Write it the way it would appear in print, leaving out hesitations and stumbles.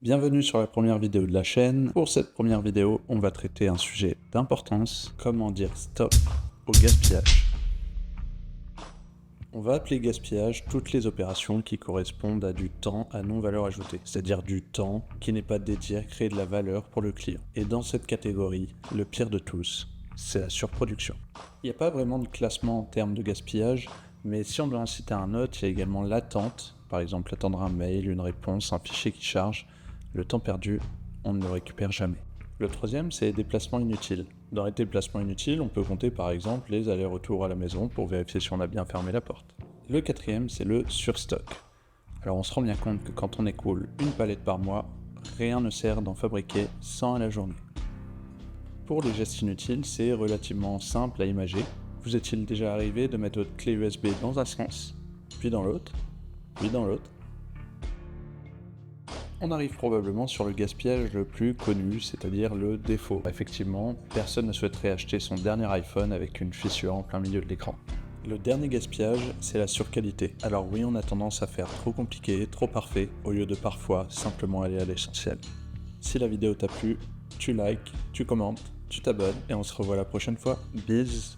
Bienvenue sur la première vidéo de la chaîne. Pour cette première vidéo, on va traiter un sujet d'importance, comment dire stop au gaspillage. On va appeler gaspillage toutes les opérations qui correspondent à du temps à non-valeur ajoutée, c'est-à-dire du temps qui n'est pas dédié à créer de la valeur pour le client. Et dans cette catégorie, le pire de tous, c'est la surproduction. Il n'y a pas vraiment de classement en termes de gaspillage, mais si on doit en citer un autre, il y a également l'attente, par exemple attendre un mail, une réponse, un fichier qui charge. Le temps perdu, on ne le récupère jamais. Le troisième, c'est les déplacements inutiles. Dans les déplacements inutiles, on peut compter par exemple les allers-retours à la maison pour vérifier si on a bien fermé la porte. Le quatrième, c'est le surstock. Alors on se rend bien compte que quand on écoule une palette par mois, rien ne sert d'en fabriquer 100 à la journée. Pour les gestes inutiles, c'est relativement simple à imager. Vous est-il déjà arrivé de mettre votre clé USB dans un sens, puis dans l'autre, puis dans l'autre? On arrive probablement sur le gaspillage le plus connu, c'est-à-dire le défaut. Effectivement, personne ne souhaiterait acheter son dernier iPhone avec une fissure en plein milieu de l'écran. Le dernier gaspillage, c'est la surqualité. Alors oui, on a tendance à faire trop compliqué, trop parfait, au lieu de parfois simplement aller à l'essentiel. Si la vidéo t'a plu, tu likes, tu commentes, tu t'abonnes, et on se revoit la prochaine fois. Bis!